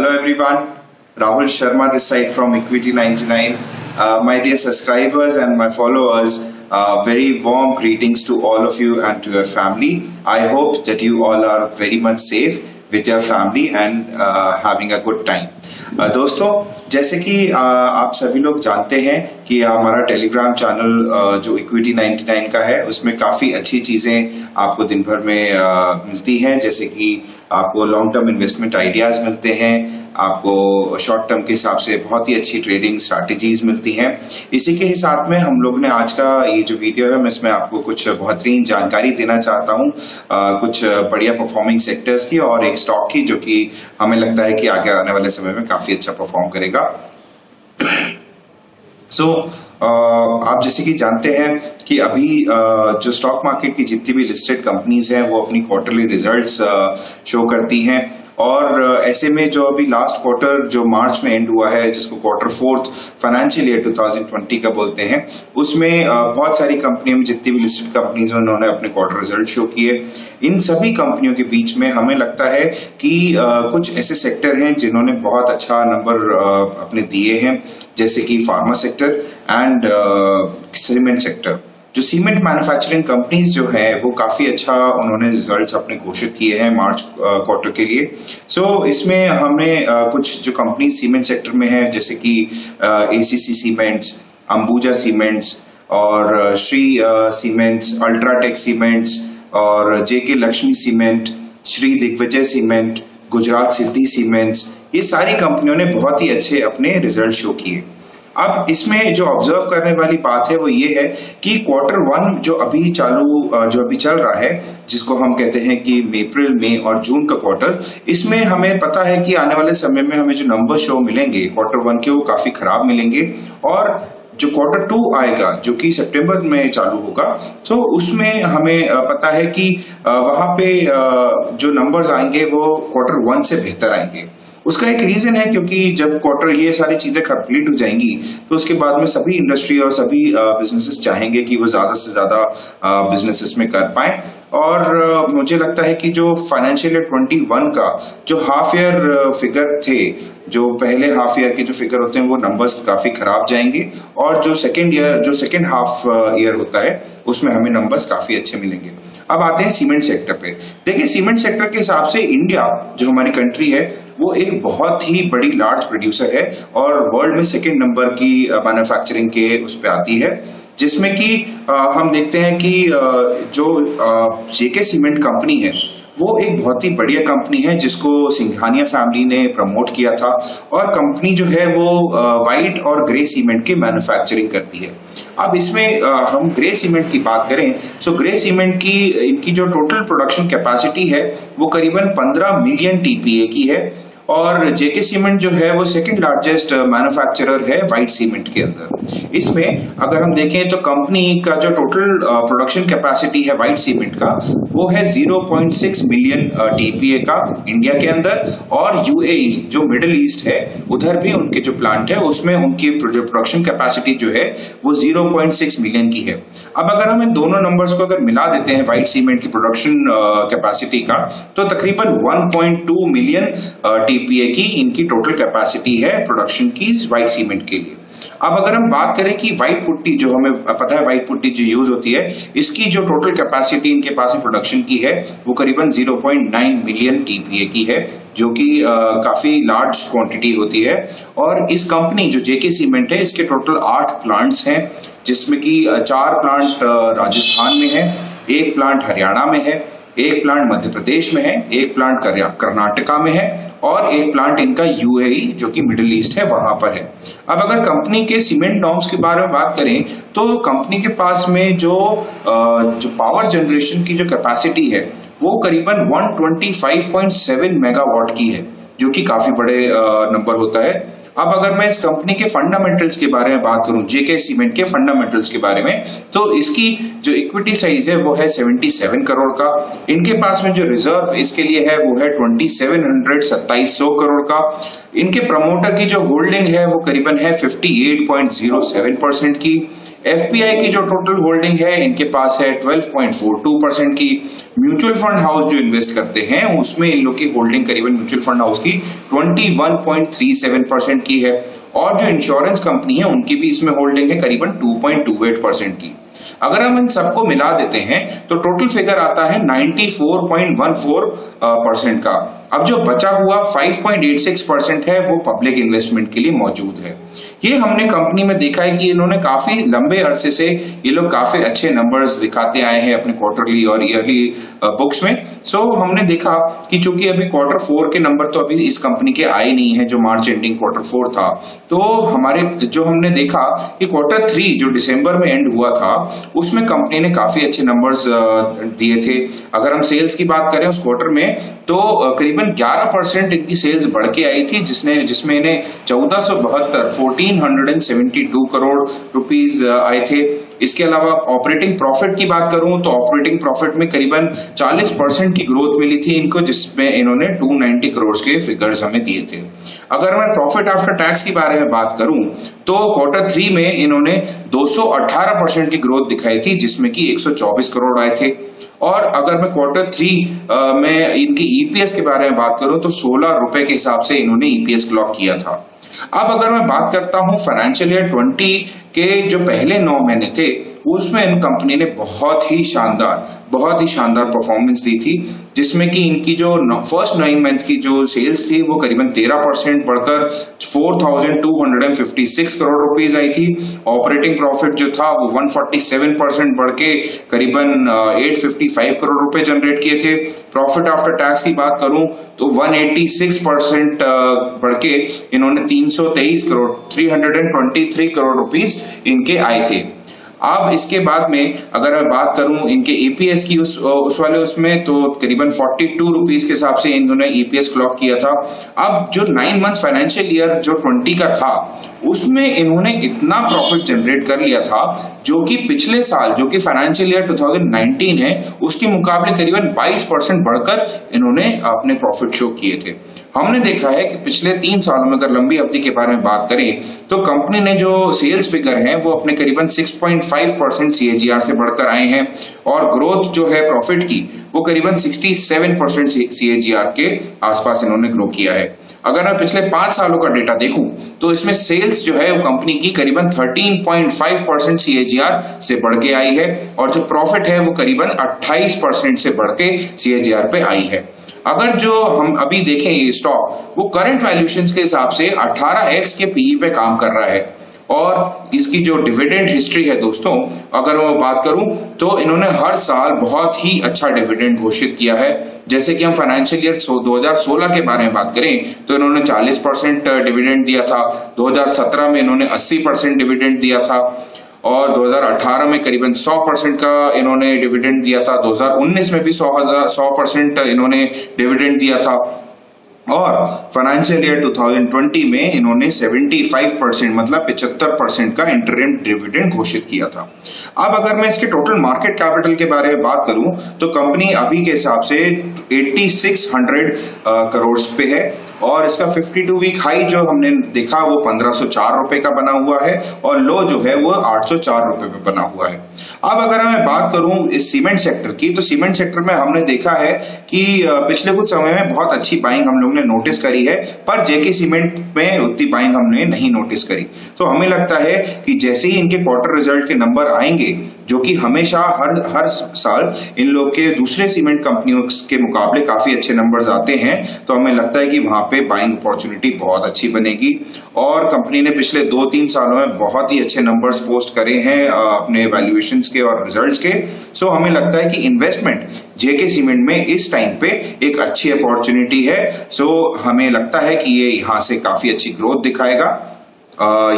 Hello everyone, Rahul Sharma this side from Equity 99. My dear subscribers and my followers, very warm greetings to all of you and to your family. I hope that you all are very much safe with your family and having a good time. दोस्तों, जैसे कि आप सभी लोग जानते हैं कि हमारा टेलीग्राम चैनल जो इक्विटी 99 का है उसमें काफ़ी अच्छी चीज़ें आपको दिन भर में मिलती हैं, जैसे कि आपको लॉन्ग टर्म इन्वेस्टमेंट आइडियाज़ मिलते हैं, आपको शॉर्ट टर्म के हिसाब से बहुत ही अच्छी ट्रेडिंग स्ट्रैटेजीज मिलती हैं। इसी के हिसाब में हम लोग ने आज का ये जो वीडियो है मैं इसमें आपको कुछ बेहतरीन जानकारी देना चाहता हूँ, कुछ बढ़िया परफॉर्मिंग सेक्टर्स की और एक स्टॉक की जो कि हमें लगता है कि आगे आने वाले समय में काफ़ी अच्छा परफॉर्म करेगा। आप जैसे कि जानते हैं कि अभी जो स्टॉक मार्केट की जितनी भी लिस्टेड कंपनीज हैं वो अपनी क्वार्टरली रिजल्ट्स शो करती हैं, और ऐसे में जो अभी लास्ट क्वार्टर जो मार्च में एंड हुआ है, जिसको क्वार्टर फोर्थ फाइनेंशियल ईयर 2020 का बोलते हैं, उसमें बहुत सारी कंपनियों में जितनी भी लिस्टेड कंपनीज हैं उन्होंने अपने क्वार्टर रिजल्ट शो किए। इन सभी कंपनियों के बीच में हमें लगता है कि कुछ ऐसे सेक्टर हैं जिन्होंने बहुत अच्छा नंबर अपने दिए हैं, जैसे कि pharma sector and cement sector. जो सीमेंट मैन्युफैक्चरिंग कंपनीज जो है वो काफ़ी अच्छा उन्होंने रिजल्ट्स अपने घोषित किए हैं मार्च क्वार्टर के लिए। इसमें हमें कुछ जो कंपनी सीमेंट सेक्टर में है, जैसे कि एसीसी सीमेंट्स, अंबुजा सीमेंट्स और श्री सीमेंट्स, अल्ट्राटेक सीमेंट्स और जेके लक्ष्मी सीमेंट, श्री दिग्विजय सीमेंट, गुजरात सिद्धि सीमेंट्स, ये सारी कंपनियों ने बहुत ही अच्छे अपने रिजल्ट शो किए। अब इसमें जो ऑब्जर्व करने वाली बात है वो ये है कि क्वार्टर वन जो अभी चल रहा है, जिसको हम कहते हैं कि अप्रैल, मई और जून का क्वार्टर, इसमें हमें पता है कि आने वाले समय में हमें जो नंबर शो मिलेंगे क्वार्टर वन के वो काफी खराब मिलेंगे, और जो क्वार्टर टू आएगा जो कि सितंबर में चालू होगा, तो उसमें हमें पता है कि वहां पे जो नंबर्स आएंगे वो क्वार्टर वन से बेहतर आएंगे। उसका एक रीजन है क्योंकि जब क्वार्टर ये सारी चीजें कंप्लीट हो जाएंगी तो उसके बाद में सभी इंडस्ट्री और सभी बिजनेसेस चाहेंगे कि वो ज्यादा से ज्यादा बिजनेसेस में कर पाए, और मुझे लगता है कि जो फाइनेंशियल ईयर 21 का जो हाफ ईयर फिगर थे, जो पहले हाफ ईयर के जो फिगर होते हैं वो नंबर्स काफी खराब जाएंगे, और जो सेकेंड हाफ ईयर होता है उसमें हमें नंबर्स काफी अच्छे मिलेंगे। अब आते हैं सीमेंट सेक्टर पे। देखिए, सीमेंट सेक्टर के हिसाब से इंडिया जो हमारी कंट्री है वो एक बहुत ही बड़ी लार्ज प्रोड्यूसर है और वर्ल्ड में सेकेंड नंबर की मैन्युफैक्चरिंग के उस पे आती है, जिसमें कि हम देखते हैं कि जो जेके सीमेंट कंपनी है वो एक बहुत ही बढ़िया कंपनी है जिसको सिंघानिया फैमिली ने प्रमोट किया था, और कंपनी जो है वो वाइट और ग्रे सीमेंट की मैन्युफैक्चरिंग करती है। अब इसमें हम ग्रे सीमेंट की बात करें तो ग्रे सीमेंट की इनकी जो टोटल प्रोडक्शन कैपेसिटी है वो करीबन 15 मिलियन टीपीए की है, और जेके सीमेंट जो है वो सेकंड लार्जेस्ट मैन्युफैक्चरर है व्हाइट सीमेंट के अंदर। इसमें अगर हम देखें तो कंपनी का जो टोटल प्रोडक्शन कैपेसिटी है व्हाइट सीमेंट का वो है 0.6 मिलियन टीपीए का इंडिया के अंदर, और यूएई जो मिडिल ईस्ट है उधर भी उनके जो प्लांट है उसमें उनकी जो प्रोडक्शन कैपेसिटी जो है वो 0.6 मिलियन की है। अब अगर हम इन दोनों नंबर्स को अगर मिला देते हैं व्हाइट सीमेंट की प्रोडक्शन कैपेसिटी का, तो तकरीबन 1.2 मिलियन टीपीए की इनकी टोटल कैपेसिटी है प्रोडक्शन की व्हाइट सीमेंट के लिए। अब अगर हम बात करें कि व्हाइट पुट्टी, जो हमें पता है व्हाइट पुट्टी जो यूज होती है, इसकी जो टोटल कैपेसिटी इनके पास प्रोडक्शन की है वो करीबन 0.9 मिलियन टीपीए की है, जो कि काफी लार्ज क्वांटिटी होती है। और इस कंपनी जो जेके सीमेंट है इसके टोटल 8 प्लांट्स हैं, जिसमें कि 4 प्लांट राजस्थान में है, 1 प्लांट हरियाणा में है, 1 प्लांट मध्य प्रदेश में है, 1 प्लांट कर्नाटका में है, और 1 प्लांट इनका यूएई जो कि मिडिल ईस्ट है वहां पर है। अब अगर कंपनी के सीमेंट नॉर्म्स के बारे में बात करें तो कंपनी के पास में जो पावर जनरेशन की जो कैपेसिटी है वो करीबन 125.7 मेगावाट की है, जो कि काफी बड़े नंबर होता है। अब अगर मैं इस कंपनी के फंडामेंटल्स के बारे में बात करूं, जेके सीमेंट के फंडामेंटल्स के बारे में, तो इसकी जो इक्विटी साइज है वो है 77 करोड़ का। इनके पास में जो रिजर्व इसके लिए है वो है 2700 करोड़ का। इनके प्रमोटर की जो होल्डिंग है वो करीबन है 58.07% की। एफपीआई की जो टोटल होल्डिंग है इनके पास है 12.42% की। म्यूचुअल फंड हाउस जो इन्वेस्ट करते हैं उसमें इन लोग की होल्डिंग करीबन म्यूचुअल फंड हाउस की 21.37% की है। और जो इंश्योरेंस कंपनी है उनकी भी इसमें होल्डिंग है करीबन 2.28% की। अगर हम इन सबको मिला देते हैं तो टोटल फिगर आता है 94.14% का। अब जो बचा हुआ 5.86% है वो पब्लिक इन्वेस्टमेंट के लिए मौजूद है। ये हमने कंपनी में देखा है कि इन्होंने काफी लंबे अरसे से ये लोग काफी अच्छे नंबर्स दिखाते आए हैं अपने क्वार्टरली और ईयरली बुक्स में। सो हमने देखा कि चूंकि अभी Q4 के नंबर तो अभी इस कंपनी के आए नहीं है जो मार्च एंडिंग Q4 था, तो हमारे जो हमने देखा कि Q3 जो दिसंबर में एंड हुआ था उसमें कंपनी ने काफी अच्छे नंबर्स दिए थे। अगर हम सेल्स की बात करें उस क्वार्टर में तो करीबन 11% इनकी सेल्स बढ़ के आई थी, जिसमें इन्हें 1472 करोड़ रुपीस आए थे। इसके अलावा ऑपरेटिंग प्रॉफिट की बात करूं तो ऑपरेटिंग प्रॉफिट में करीबन 40% की ग्रोथ मिली थी इनको, जिसमें इन्होंने 290 करोड़ के फिगर्स हमें दिए थे। अगर मैं प्रॉफिट आफ्टर टैक्स के बारे में बात करूं तो Q3 में इन्होंने 218% की ग्रोथ दिखाई थी, जिसमें कि 124 करोड़ आए थे। और अगर मैं Q3 में इनके ईपीएस के बारे में बात करूं तो 16 रुपए के हिसाब से इन्होंने ईपीएस क्लॉक किया था। अब अगर मैं बात करता हूं फाइनेंशियल ईयर 20 के जो पहले 9 महीने थे उसमें इन कंपनी ने बहुत ही शानदार परफॉर्मेंस दी थी, जिसमें कि इनकी जो फर्स्ट 9 मंथ्स की जो सेल्स थी वो करीबन 13% बढ़कर 4256 करोड़ रुपीस आई थी। ऑपरेटिंग प्रॉफिट जो था वो 147% बढ़ के करीबन 855 करोड़ रुपए जनरेट किए थे। प्रॉफिट आफ्टर टैक्स की बात करूं तो 186% बढ़ के इन्होंने 323 करोड़ रुपीस इनके आए थे। अब इसके बाद में अगर मैं बात करूं इनके ईपीएस की उस वाले उसमें तो करीबन 42 रुपीस के हिसाब से इन्होंने ईपीएस क्लॉक किया था। अब जो 9 मंथ फाइनेंशियल ईयर जो 20 का था उसमें इन्होंने इतना प्रॉफिट जनरेट कर लिया था जो कि पिछले साल जो कि फाइनेंशियल ईयर 2019 है उसके मुकाबले करीबन 22% बढ़कर इन्होंने अपने प्रॉफिट शो किए थे। हमने देखा है कि पिछले 3 सालों में अगर लंबी अवधि के बारे में बात करें तो कंपनी ने जो सेल्स फिगर है वो अपने करीबन 6.5% CAGR से बढ़कर आए हैं और ग्रोथ जो है प्रॉफिट की वो करीबन 67% CAGR के आसपास इन्होंने ग्रो किया है। अगर मैं पिछले 5 सालों का डेटा देखूं तो इसमें सेल्स जो है वो कंपनी की करीबन 13.5% CAGR से बढ़ के आई है और जो प्रॉफिट है वो करीबन 28% से बढ़ के CAGR पे आई है। अगर जो हम अभी देखें ये स्टॉक वो करंट वैल्यूएशंस के हिसाब से 18x के पीई पे काम कर रहा है और इसकी जो डिविडेंड हिस्ट्री है दोस्तों अगर मैं बात करूं तो इन्होंने हर साल बहुत ही अच्छा डिविडेंड घोषित किया है। जैसे कि हम फाइनेंशियल ईयर 2016 के बारे में बात करें तो इन्होंने 40% डिविडेंड दिया था, 2017 में इन्होंने 80% डिविडेंड दिया था और 2018 में करीबन 100% का इन्होंने डिविडेंड दिया था, 2019 में भी 100% इन्होंने डिविडेंड दिया था और फाइनेंशियल ईयर 2020 में इन्होंने 75% मतलब 75% का इंटरिम डिविडेंड घोषित किया था। अब अगर मैं इसके टोटल मार्केट कैपिटल के बारे में बात करूं तो कंपनी अभी के हिसाब से 8600 करोड़ पे है और इसका 52 वीक हाई जो हमने देखा वो 1504 रुपए का बना हुआ है और लो जो है वो 804 रुपए पे बना हुआ है। अब अगर मैं बात करूं इस सीमेंट सेक्टर की तो सीमेंट सेक्टर में हमने देखा है कि पिछले कुछ समय में बहुत अच्छी बाइंग हम लोग ने नोटिस करी है, पर जेके सीमेंट में उतनी बाइंग हमने नहीं नोटिस करी। तो हमें लगता है कि जैसे ही इनके क्वार्टर रिजल्ट के नंबर आएंगे जो कि हमेशा हर साल इन लोग के दूसरे सीमेंट कंपनियों के मुकाबले काफी अच्छे नंबर्स आते हैं, तो हमें लगता है कि वहां पे बाइंग अपॉर्चुनिटी बहुत अच्छी बनेगी। और कंपनी ने पिछले 2-3 सालों में बहुत ही अच्छे नंबर्स पोस्ट करे हैं अपने वैल्यूएशंस के और रिजल्ट्स के। सो हमें लगता है कि इन्वेस्टमेंट जेके सीमेंट में इस टाइम पे एक अच्छी अपॉर्चुनिटी है। सो हमें लगता है कि ये यहाँ से काफी अच्छी ग्रोथ दिखाएगा।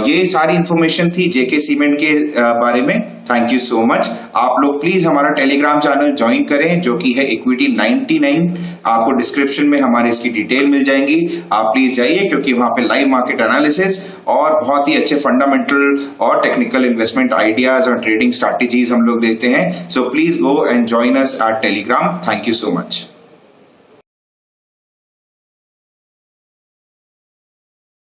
ये सारी इंफॉर्मेशन थी जेके सीमेंट के बारे में। Thank you so much. आप लोग प्लीज हमारा टेलीग्राम चैनल ज्वाइन करें जो कि है इक्विटी 99। आपको डिस्क्रिप्शन में हमारे इसकी डिटेल मिल जाएंगी, आप प्लीज जाइए क्योंकि वहां पे लाइव मार्केट एनालिसिस और बहुत ही अच्छे फंडामेंटल और टेक्निकल इन्वेस्टमेंट आइडियाज और ट्रेडिंग स्ट्रैटेजीज हम लोग देते हैं। So please go and join us at Telegram. Thank you so much.